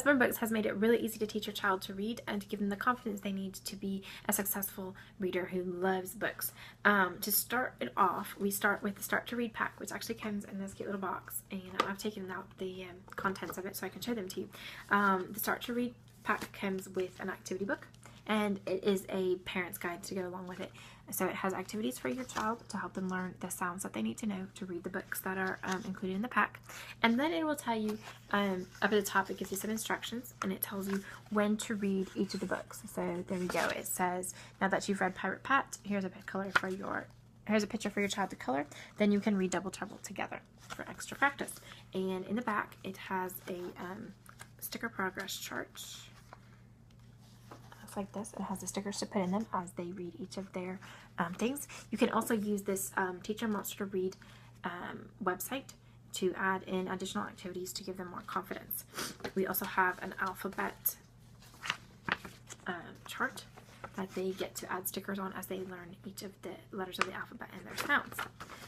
Usborne Books has made it really easy to teach your child to read and to give them the confidence they need to be a successful reader who loves books. To start it off, we start with the Start to Read pack, which actually comes in this cute little box, and I've taken out the contents of it so I can show them to you. The Start to Read pack comes with an activity book, and it is a parent's guide to go along with it. So it has activities for your child to help them learn the sounds that they need to know to read the books that are included in the pack. And then it will tell you, up at the top, it gives you some instructions, and it tells you when to read each of the books. So there we go. It says, now that you've read Pirate Pat, here's a picture for your child to color. Then you can read Double Trouble together for extra practice. And in the back, it has a sticker progress chart. Like this. It has the stickers to put in them as they read each of their things. You can also use this Teach Your Monster to Read website to add in additional activities to give them more confidence. We also have an alphabet chart that they get to add stickers on as they learn each of the letters of the alphabet and their sounds.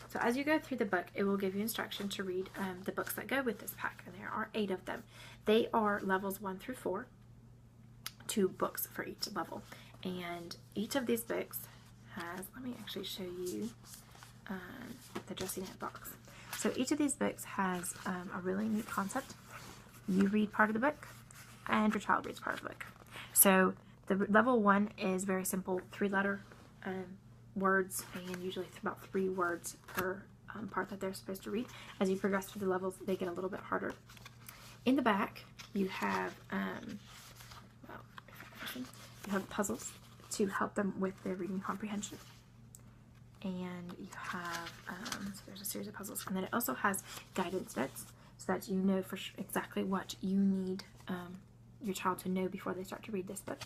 So as you go through the book, it will give you instruction to read the books that go with this pack, and there are 8 of them. They are levels 1 through 4. 2 books for each level, and each of these books has, let me actually show you the dressy note box. So each of these books has a really neat concept. You read part of the book and your child reads part of the book. So the level 1 is very simple, 3-letter words, and usually about 3 words per part that they're supposed to read. As you progress through the levels, they get a little bit harder. In the back, you have puzzles to help them with their reading comprehension, and you have so there's a series of puzzles, and then it also has guidance notes so that you know for exactly what you need your child to know before they start to read this book.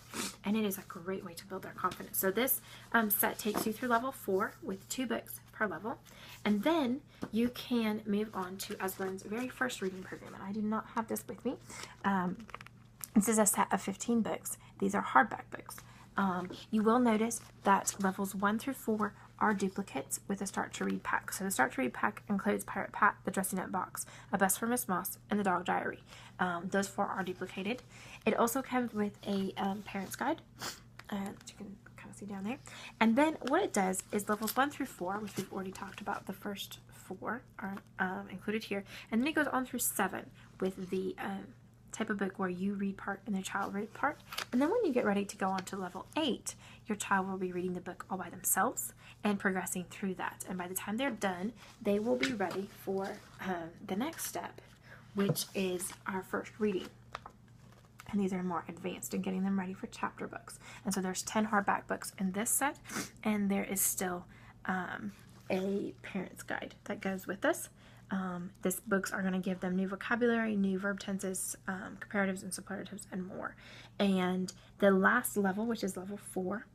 And it is a great way to build their confidence. So this set takes you through level 4 with 2 books per level, and then you can move on to Usborne's very first reading program, and I do not have this with me. This is a set of 15 books. These are hardback books. You will notice that levels 1 through 4 are duplicates with the Start to Read pack. So the Start to Read pack includes Pirate Pat, the Dressy Note Box, A Bust for Miss Moss, and the Dog Diary. Those 4 are duplicated. It also comes with a parent's guide, that you can kind of see down there. And then what it does is levels 1 through 4, which we've already talked about, the first 4 are included here. And then it goes on through 7 with the type of book where you read part and the child read part. And then when you get ready to go on to level 8, your child will be reading the book all by themselves and progressing through that. And by the time they're done, they will be ready for the next step, which is our first reading. And these are more advanced in getting them ready for chapter books. And so there's 10 hardback books in this set, and there is still a parent's guide that goes with this. These books are going to give them new vocabulary, new verb tenses, comparatives and superlatives, and more. And the last level, which is level 4,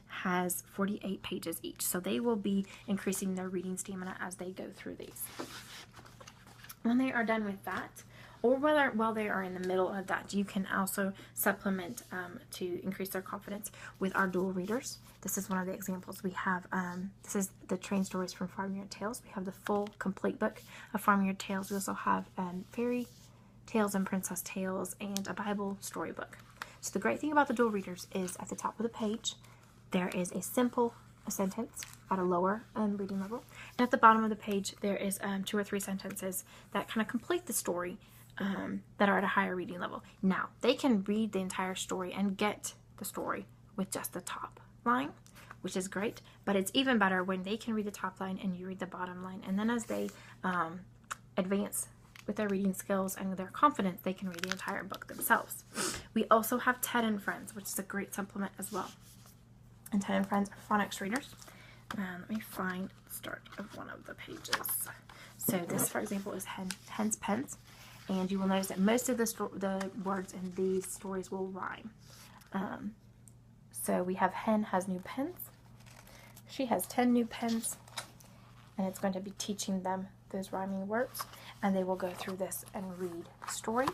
has 48 pages each. So they will be increasing their reading stamina as they go through these. When they are done with that, or while they are in the middle of that, you can also supplement to increase their confidence with our dual readers. This is one of the examples we have. This is the Train Stories from Farmyard Tales. We have the full, complete book of Farmyard Tales. We also have Fairy Tales and Princess Tales and a Bible storybook. So the great thing about the dual readers is at the top of the page, there is a simple sentence at a lower reading level. And at the bottom of the page, there is 2 or 3 sentences that kind of complete the story that are at a higher reading level. Now, they can read the entire story and get the story with just the top line, which is great, but it's even better when they can read the top line and you read the bottom line. And then as they advance with their reading skills and their confidence, they can read the entire book themselves. We also have Ted and Friends, which is a great supplement as well. And Ted and Friends are phonics readers. Let me find the start of one of the pages. So this, for example, is Hen's Pens. And you will notice that most of the words in these stories will rhyme. So we have Hen has new pens. She has 10 new pens. And it's going to be teaching them those rhyming words. And they will go through this and read the story.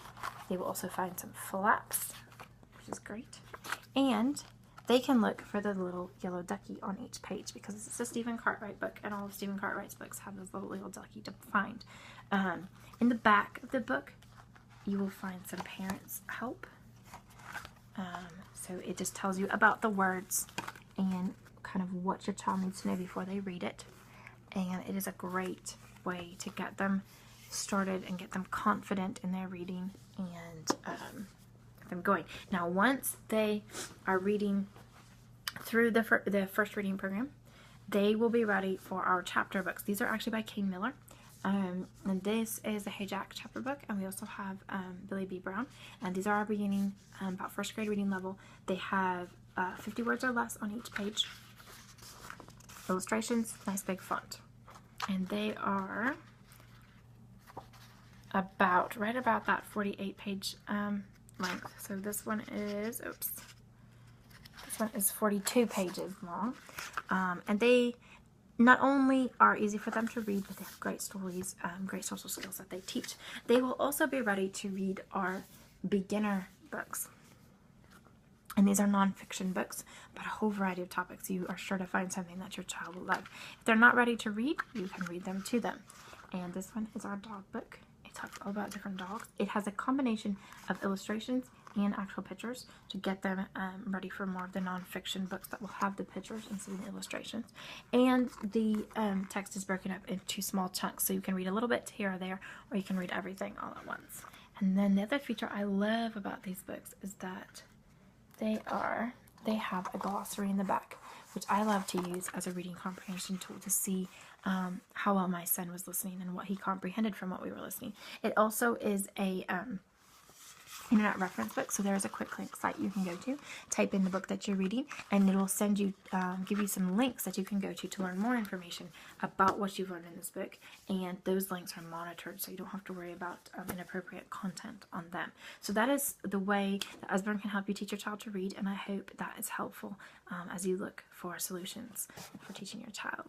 They will also find some flaps, which is great. And they can look for the little yellow ducky on each page because it's a Stephen Cartwright book, and all of Stephen Cartwright's books have this little yellow ducky to find. In the back of the book, you will find some parents' help. So it just tells you about the words and kind of what your child needs to know before they read it. And it is a great way to get them started and get them confident in their reading and get them going. Now, once they are reading through the first reading program, they will be ready for our chapter books. These are actually by Kane Miller. And this is the Hey Jack chapter book, and we also have Billy B. Brown. And these are our beginning, about first grade reading level. They have 50 words or less on each page. Illustrations, nice big font. And they are right about that 48 page length. So this one is, this one is 42 pages long. And they not only are easy for them to read, but they have great stories, great social skills that they teach. They will also be ready to read our beginner books. And these are nonfiction books about a whole variety of topics. You are sure to find something that your child will love. If they're not ready to read, you can read them to them. And this one is our dog book. It talks all about different dogs. It has a combination of illustrations and actual pictures to get them ready for more of the nonfiction books that will have the pictures instead of the illustrations. And the text is broken up into small chunks, so you can read a little bit here or there, or you can read everything all at once. And then the other feature I love about these books is that they have a glossary in the back, which I love to use as a reading comprehension tool to see how well my son was listening and what he comprehended from what we were listening. It also is a internet reference book, so there's a quick link site you can go to, type in the book that you're reading, and it'll send you, give you some links that you can go to learn more information about what you've learned in this book, and those links are monitored, so you don't have to worry about inappropriate content on them. So that is the way that Usborne can help you teach your child to read, and I hope that is helpful as you look for solutions for teaching your child.